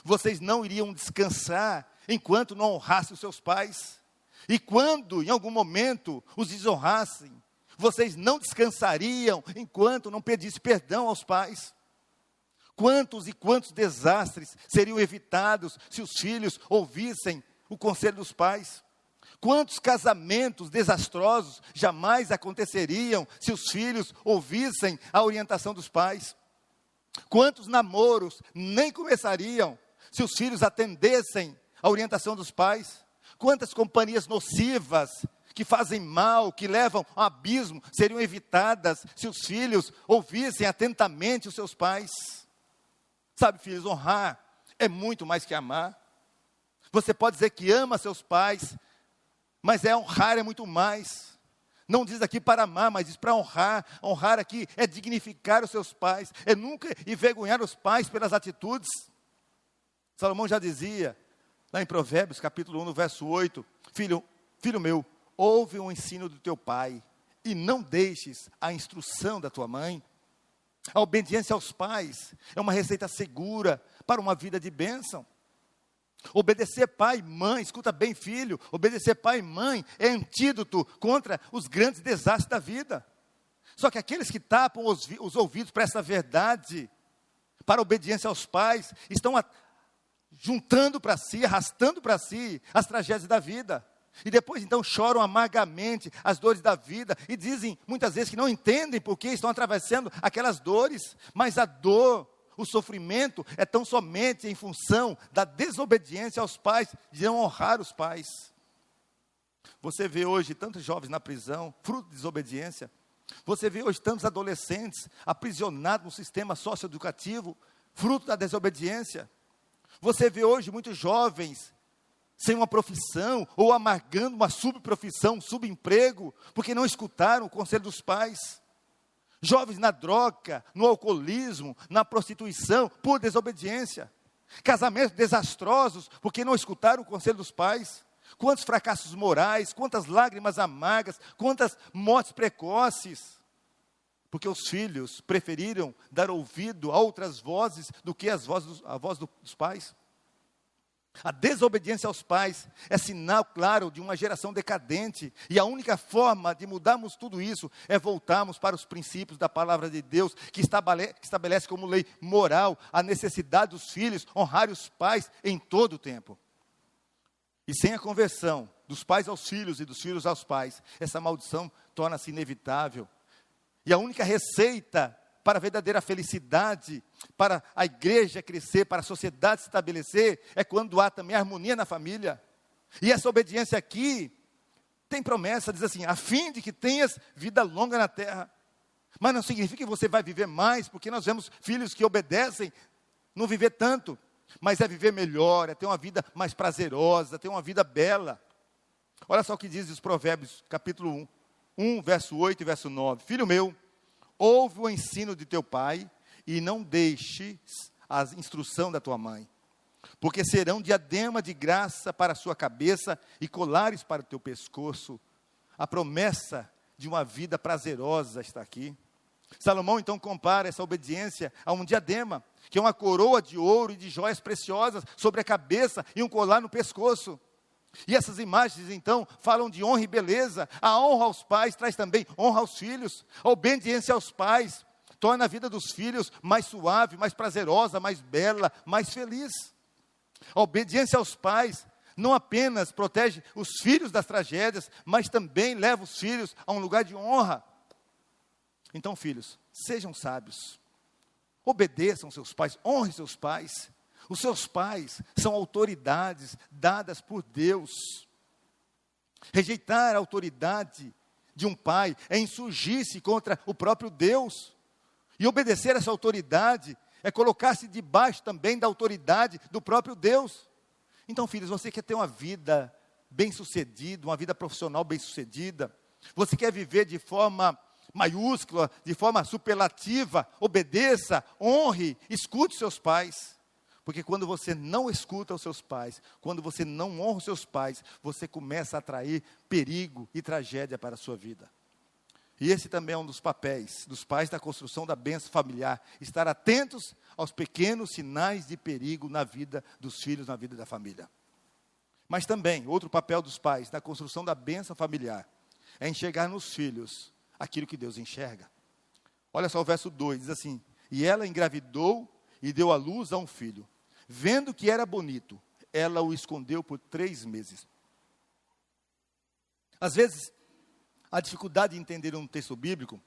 Vocês não iriam descansar enquanto não honrassem os seus pais? E quando, em algum momento, os desonrassem, vocês não descansariam enquanto não pedissem perdão aos pais? Quantos e quantos desastres seriam evitados se os filhos ouvissem o conselho dos pais? Quantos casamentos desastrosos jamais aconteceriam se os filhos ouvissem a orientação dos pais? Quantos namoros nem começariam se os filhos atendessem a orientação dos pais? Quantas companhias nocivas que fazem mal, que levam ao abismo, seriam evitadas se os filhos ouvissem atentamente os seus pais? Sabe, filhos, honrar é muito mais que amar. Você pode dizer que ama seus pais, mas honrar é muito mais. Não diz aqui para amar, mas diz para honrar. Honrar aqui é dignificar os seus pais, é nunca envergonhar os pais pelas atitudes. Salomão já dizia, lá em Provérbios, capítulo 1, no verso 8, filho meu, ouve o ensino do teu pai, e não deixes a instrução da tua mãe. A obediência aos pais é uma receita segura para uma vida de bênção. Obedecer pai e mãe, escuta bem, filho, obedecer pai e mãe é antídoto contra os grandes desastres da vida. Só que aqueles que tapam os ouvidos para essa verdade, para a obediência aos pais, estão juntando para si, arrastando para si as tragédias da vida. E depois então choram amargamente as dores da vida e dizem muitas vezes que não entendem porque estão atravessando aquelas dores, mas a dor, o sofrimento é tão somente em função da desobediência aos pais, de não honrar os pais. Você vê hoje tantos jovens na prisão, fruto de desobediência. Você vê hoje tantos adolescentes aprisionados no sistema socioeducativo, fruto da desobediência. Você vê hoje muitos jovens sem uma profissão, ou amargando uma subprofissão, um subemprego, porque não escutaram o conselho dos pais. Jovens na droga, no alcoolismo, na prostituição, por desobediência. Casamentos desastrosos, porque não escutaram o conselho dos pais. Quantos fracassos morais, quantas lágrimas amargas, quantas mortes precoces. Porque os filhos preferiram dar ouvido a outras vozes do que a voz dos pais. A desobediência aos pais é sinal claro de uma geração decadente, e a única forma de mudarmos tudo isso é voltarmos para os princípios da palavra de Deus, que estabelece como lei moral a necessidade dos filhos honrarem os pais em todo o tempo. E sem a conversão dos pais aos filhos e dos filhos aos pais, essa maldição torna-se inevitável. E a única receita para a verdadeira felicidade, para a igreja crescer, para a sociedade se estabelecer, é quando há também harmonia na família. E essa obediência aqui tem promessa, diz assim, a fim de que tenhas vida longa na terra. Mas não significa que você vai viver mais, porque nós vemos filhos que obedecem, não viver tanto, mas é viver melhor, é ter uma vida mais prazerosa, ter uma vida bela. Olha só o que diz os Provérbios, capítulo 1, verso 8 e verso 9. Filho meu, ouve o ensino de teu pai e não deixes a instrução da tua mãe, porque serão diadema de graça para a sua cabeça e colares para o teu pescoço. A promessa de uma vida prazerosa está aqui. Salomão então compara essa obediência a um diadema, que é uma coroa de ouro e de joias preciosas sobre a cabeça e um colar no pescoço. E essas imagens, então, falam de honra e beleza. A honra aos pais traz também honra aos filhos. A obediência aos pais torna a vida dos filhos mais suave, mais prazerosa, mais bela, mais feliz. A obediência aos pais não apenas protege os filhos das tragédias, mas também leva os filhos a um lugar de honra. Então, filhos, sejam sábios. Obedeçam seus pais, honrem seus pais. Os seus pais são autoridades dadas por Deus. Rejeitar a autoridade de um pai é insurgir-se contra o próprio Deus. E obedecer a essa autoridade é colocar-se debaixo também da autoridade do próprio Deus. Então, filhos, você quer ter uma vida bem-sucedida, uma vida profissional bem-sucedida? Você quer viver de forma maiúscula, de forma superlativa? Obedeça, honre, escute seus pais. Porque quando você não escuta os seus pais, quando você não honra os seus pais, você começa a atrair perigo e tragédia para a sua vida. E esse também é um dos papéis dos pais da construção da bênção familiar. Estar atentos aos pequenos sinais de perigo na vida dos filhos, na vida da família. Mas também, outro papel dos pais na construção da bênção familiar é enxergar nos filhos aquilo que Deus enxerga. Olha só o verso 2, diz assim: e ela engravidou e deu à luz a um filho. Vendo que era bonito, ela o escondeu por 3 meses. Às vezes, a dificuldade de entender um texto bíblico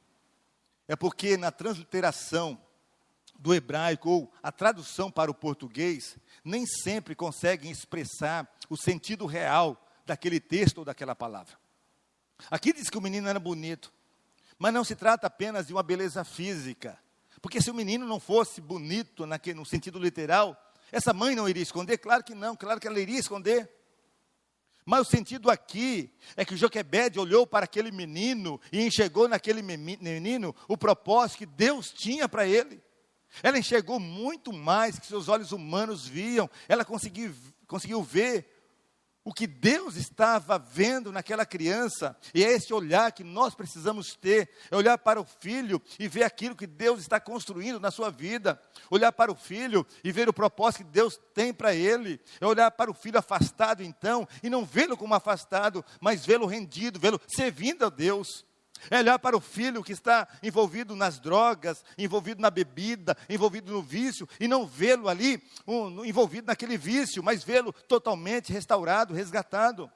é porque na transliteração do hebraico ou a tradução para o português nem sempre conseguem expressar o sentido real daquele texto ou daquela palavra. Aqui diz que o menino era bonito, mas não se trata apenas de uma beleza física, porque se o menino não fosse bonito no sentido literal, essa mãe não iria esconder? Claro que não, claro que ela iria esconder. Mas o sentido aqui é que Joquebede olhou para aquele menino e enxergou naquele menino o propósito que Deus tinha para ele. Ela enxergou muito mais que seus olhos humanos viam. Ela conseguiu ver o que Deus estava vendo naquela criança. E é esse olhar que nós precisamos ter. É olhar para o filho e ver aquilo que Deus está construindo na sua vida. Olhar para o filho e ver o propósito que Deus tem para ele. É olhar para o filho afastado então, e não vê-lo como afastado, mas vê-lo rendido, vê-lo servindo a Deus. É olhar para o filho que está envolvido nas drogas, envolvido na bebida, envolvido no vício, e não vê-lo ali envolvido naquele vício, mas vê-lo totalmente restaurado, resgatado.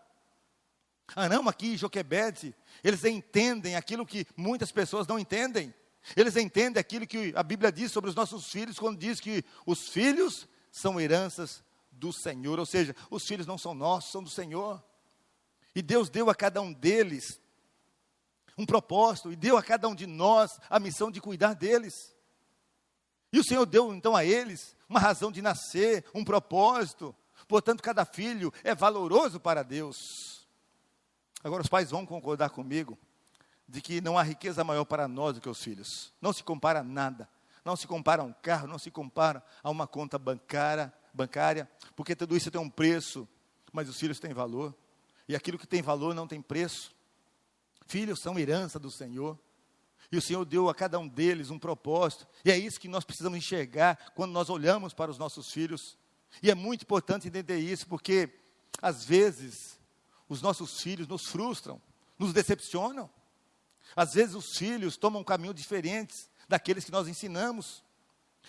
Arão aqui e Joquebede, eles entendem aquilo que muitas pessoas não entendem. Eles entendem aquilo que a Bíblia diz sobre os nossos filhos, quando diz que os filhos são heranças do Senhor, ou seja, os filhos não são nossos, são do Senhor. E Deus deu a cada um deles um propósito, e deu a cada um de nós a missão de cuidar deles. E o Senhor deu então a eles uma razão de nascer, um propósito. Portanto, cada filho é valoroso para Deus. Agora os pais vão concordar comigo de que não há riqueza maior para nós do que os filhos. Não se compara a nada. Não se compara a um carro, não se compara a uma conta bancária, porque tudo isso tem um preço, mas os filhos têm valor. E aquilo que tem valor não tem preço. Filhos são herança do Senhor, e o Senhor deu a cada um deles um propósito, e é isso que nós precisamos enxergar quando nós olhamos para os nossos filhos. E é muito importante entender isso, porque às vezes os nossos filhos nos frustram, nos decepcionam. Às vezes os filhos tomam caminhos diferentes daqueles que nós ensinamos.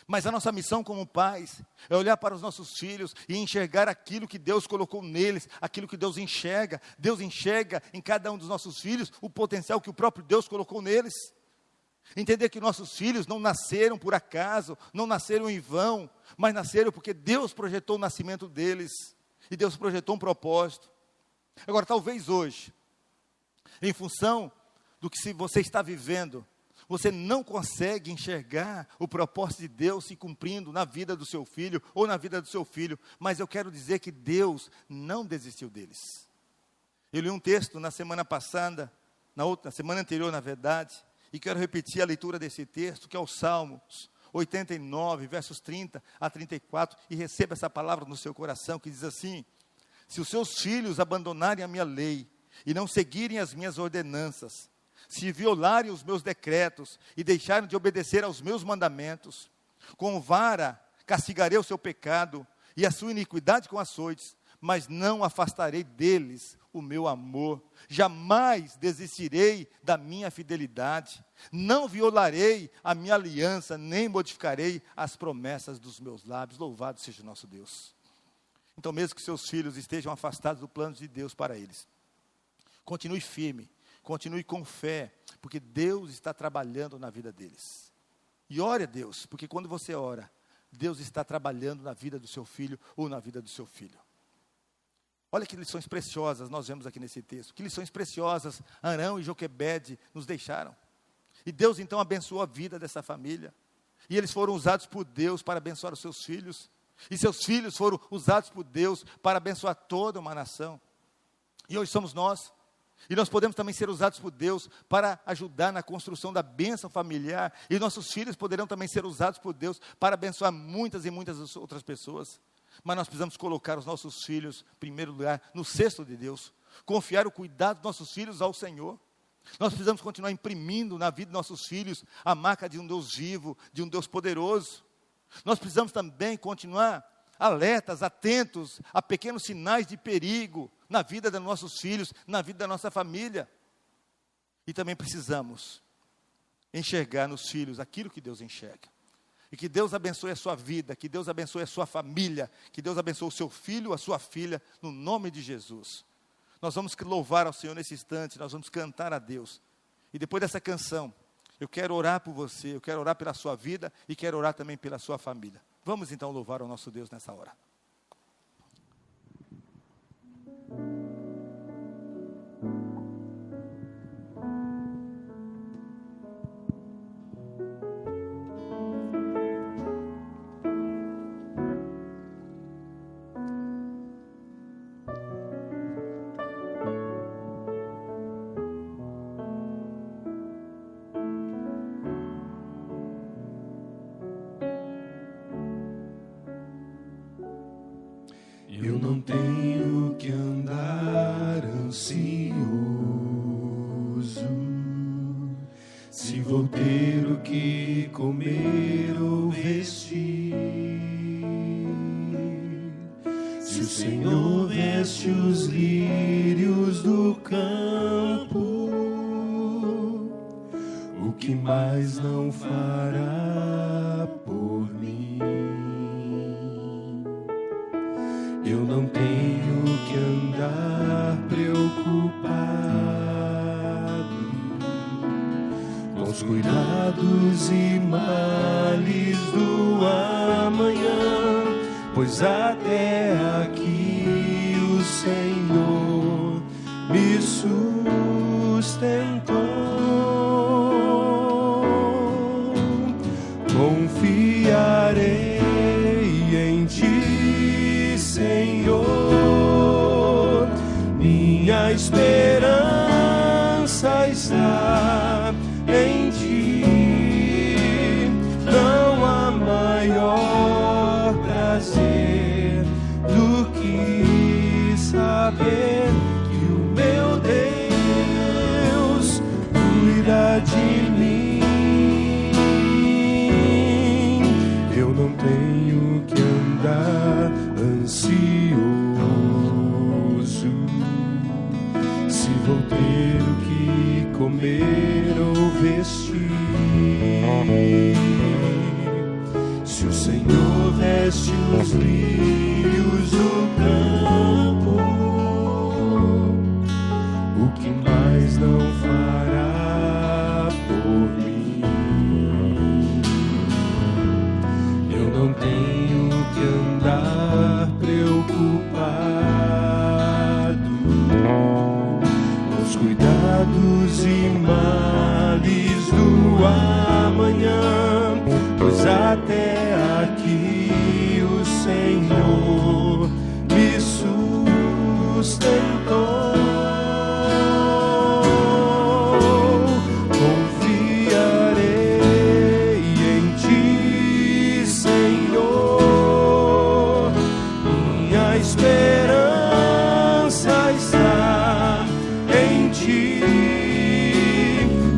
Mas a nossa missão como pais é olhar para os nossos filhos e enxergar aquilo que Deus colocou neles, aquilo que Deus enxerga. Deus enxerga em cada um dos nossos filhos o potencial que o próprio Deus colocou neles. Entender que nossos filhos não nasceram por acaso, não nasceram em vão, mas nasceram porque Deus projetou o nascimento deles, e Deus projetou um propósito. Agora, talvez hoje, em função do que você está vivendo, você não consegue enxergar o propósito de Deus se cumprindo na vida do seu filho ou na vida do seu filho, mas eu quero dizer que Deus não desistiu deles. Eu li um texto na semana passada, na semana anterior, na verdade, e quero repetir a leitura desse texto, que é o Salmos 89, versos 30 a 34, e receba essa palavra no seu coração, que diz assim: se os seus filhos abandonarem a minha lei e não seguirem as minhas ordenanças, se violarem os meus decretos e deixarem de obedecer aos meus mandamentos, com vara castigarei o seu pecado e a sua iniquidade com açoites, mas não afastarei deles o meu amor. Jamais desistirei da minha fidelidade, não violarei a minha aliança, nem modificarei as promessas dos meus lábios. Louvado seja o nosso Deus. Então, mesmo que seus filhos estejam afastados do plano de Deus para eles, continue firme. Continue com fé, porque Deus está trabalhando na vida deles. E ore a Deus, porque quando você ora, Deus está trabalhando na vida do seu filho ou na vida do seu filho. Olha que lições preciosas nós vemos aqui nesse texto. Que lições preciosas Arão e Joquebede nos deixaram. E Deus então abençoou a vida dessa família. E eles foram usados por Deus para abençoar os seus filhos. E seus filhos foram usados por Deus para abençoar toda uma nação. E hoje somos nós. E nós podemos também ser usados por Deus para ajudar na construção da bênção familiar. E nossos filhos poderão também ser usados por Deus para abençoar muitas e muitas outras pessoas. Mas nós precisamos colocar os nossos filhos, em primeiro lugar, no cesto de Deus. Confiar o cuidado dos nossos filhos ao Senhor. Nós precisamos continuar imprimindo na vida dos nossos filhos a marca de um Deus vivo, de um Deus poderoso. Nós precisamos também continuar alertas, atentos a pequenos sinais de perigo na vida dos nossos filhos, na vida da nossa família. E também precisamos enxergar nos filhos aquilo que Deus enxerga. E que Deus abençoe a sua vida, que Deus abençoe a sua família, que Deus abençoe o seu filho, a sua filha, no nome de Jesus. Nós vamos louvar ao Senhor nesse instante, nós vamos cantar a Deus. E depois dessa canção, eu quero orar por você, eu quero orar pela sua vida e quero orar também pela sua família. Vamos então louvar ao nosso Deus nessa hora. Eu não tenho que andar ansioso, se vou ter o que comer ou vestir. Se o Senhor veste os lírios do campo, o que mais não fará por mim? Eu não tenho que andar preocupado com os cuidados e males do amanhã, pois até aqui o Senhor me sustentou. Confiarei em Ti, Senhor, minha esperança está em Ti. Não há maior prazer do que saber que o meu Deus cuida de mim. Eu não tenho que andar ansioso, se vou ter o que comer ou vestir. Se o Senhor veste os lírios do campo, o que mais não fará por mim? Eu não tenho que andar preocupado com os cuidados e males do amanhã, pois até aqui o Senhor me sustentou. Confiarei em Ti, Senhor, minha esperança está em Ti.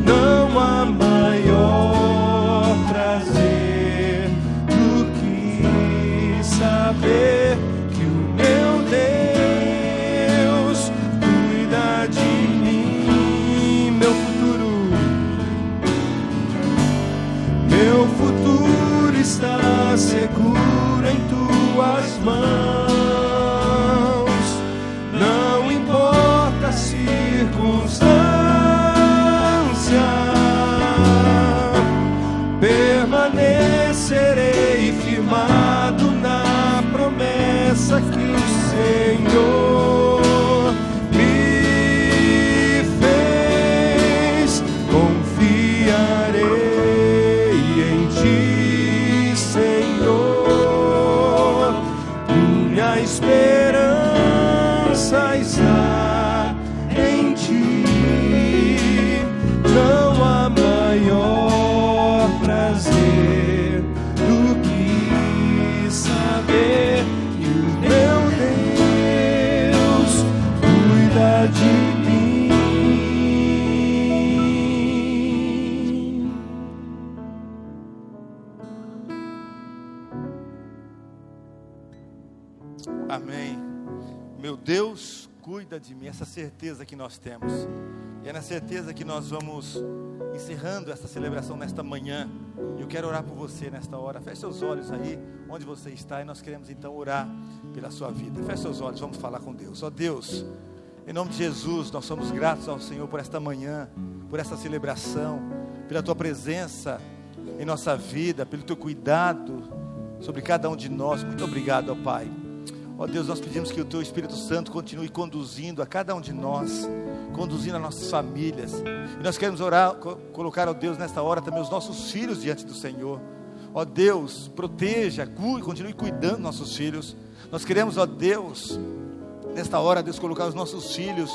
Não há maior prazer do que saber que o meu Deus cuida de mim. Meu futuro está seguro em Tuas mãos. Não importa a circunstância, permanecerei firmado na promessa que o Senhor me fez. Confiarei em Ti, Senhor, minha esperança está em Ti. Não há maior prazer do que saber que o meu Deus cuida de mim. Amém. Meu Deus cuida de mim, essa certeza que nós temos. E é na certeza que nós vamos encerrando essa celebração nesta manhã. Eu quero orar por você nesta hora. Feche seus olhos aí, onde você está, e nós queremos então orar pela sua vida. Feche seus olhos, vamos falar com Deus. Ó Deus, em nome de Jesus, nós somos gratos ao Senhor por esta manhã, por esta celebração, pela Tua presença em nossa vida, pelo Teu cuidado sobre cada um de nós. Muito obrigado, ó Pai. Ó Deus, nós pedimos que o Teu Espírito Santo continue conduzindo a cada um de nós, conduzindo as nossas famílias. E nós queremos orar, colocar, ó Deus, nesta hora também os nossos filhos diante do Senhor. Ó Deus, proteja, continue cuidando dos nossos filhos. Nós queremos, ó Deus, nesta hora, Deus, colocar os nossos filhos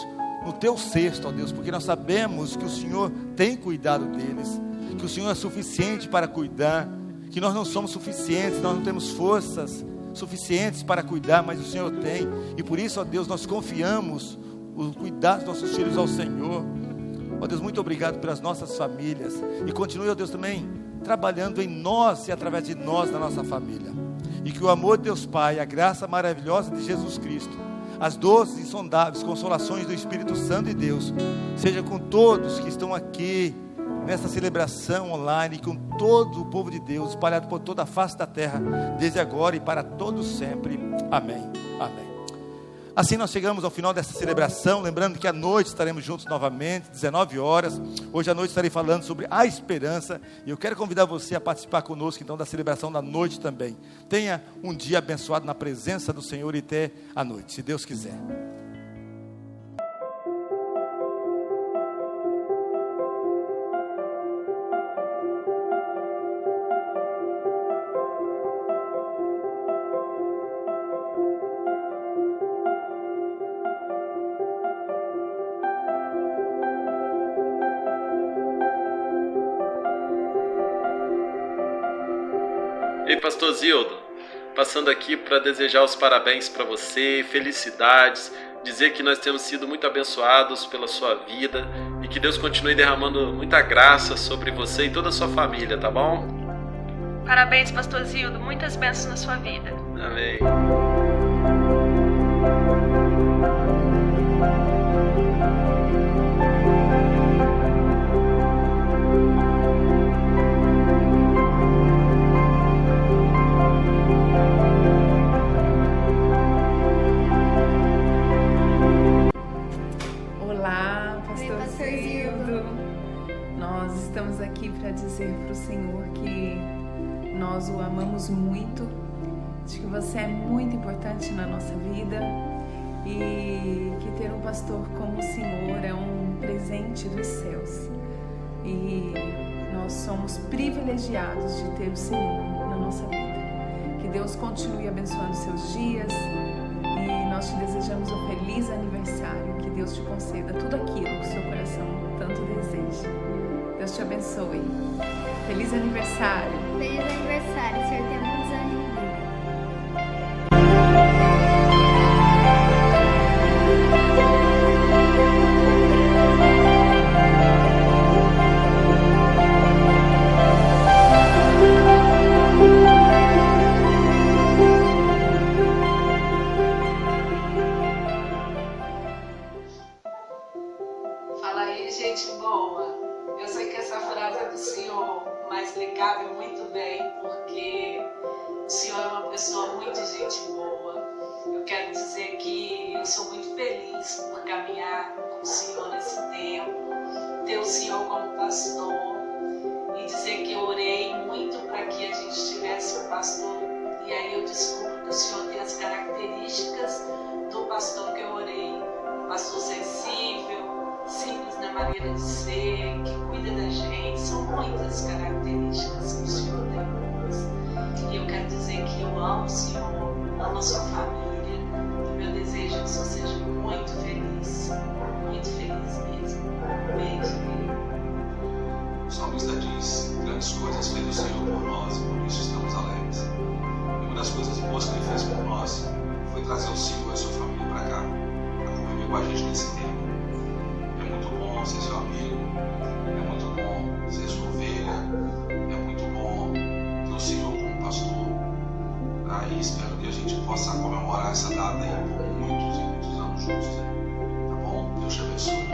no Teu cesto, ó Deus, porque nós sabemos que o Senhor tem cuidado deles, que o Senhor é suficiente para cuidar, que nós não somos suficientes, nós não temos forças suficientes para cuidar, mas o Senhor tem. E por isso, ó Deus, nós confiamos o cuidado dos nossos filhos ao Senhor. Ó Deus, muito obrigado pelas nossas famílias. E continue, ó Deus, também trabalhando em nós e através de nós, na nossa família. E que o amor de Deus Pai, a graça maravilhosa de Jesus Cristo, as doces e insondáveis consolações do Espírito Santo de Deus, seja com todos que estão aqui nessa celebração online, e com todo o povo de Deus espalhado por toda a face da terra, desde agora e para todos sempre. Amém. Amém. Assim nós chegamos ao final dessa celebração, lembrando que à noite estaremos juntos novamente, 19 horas, hoje à noite estarei falando sobre a esperança, e eu quero convidar você a participar conosco então da celebração da noite também. Tenha um dia abençoado na presença do Senhor e até a noite, se Deus quiser. Ei, Pastor Zildo, passando aqui para desejar os parabéns para você, felicidades, dizer que nós temos sido muito abençoados pela sua vida e que Deus continue derramando muita graça sobre você e toda a sua família, tá bom? Parabéns, Pastor Zildo, muitas bênçãos na sua vida. Amém. Estamos aqui para dizer para o Senhor que nós o amamos muito, de que você é muito importante na nossa vida e que ter um pastor como o Senhor é um presente dos céus. E nós somos privilegiados de ter o Senhor na nossa vida. Que Deus continue abençoando seus dias e nós te desejamos um feliz aniversário. Que Deus te conceda tudo aquilo que o seu coração tanto deseja. Deus te abençoe. Feliz aniversário. Feliz aniversário. O Senhor tem muitos anos de vida. Fala aí, gente boa. Eu sei que essa frase é do Senhor, mas lhe cabe muito bem, porque o Senhor é uma pessoa muito gente boa. Eu quero dizer que eu sou muito feliz por caminhar com o Senhor nesse tempo, ter o Senhor como pastor, e dizer que eu orei muito para que a gente tivesse um pastor, e aí eu descubro que o Senhor tem as características do pastor que eu orei. Um pastor sensível, simples na maneira de ser, que cuida da gente. São muitas características que o Senhor tem por nós. E eu quero dizer que eu amo o Senhor, amo a sua família. E meu desejo é que o Senhor seja muito feliz mesmo. Um beijo, querido. O salmista diz: grandes coisas fez o Senhor por nós e por isso estamos alegres. E uma das coisas boas que Ele fez por nós foi trazer o Senhor e a sua família para cá, para conviver com a gente nesse tempo. É muito bom ser seu amigo, é muito bom ser sua ovelha, é muito bom ter o Senhor como pastor. Aí espero que a gente possa comemorar essa data aí por muitos e muitos anos juntos. Tá bom? Deus te abençoe.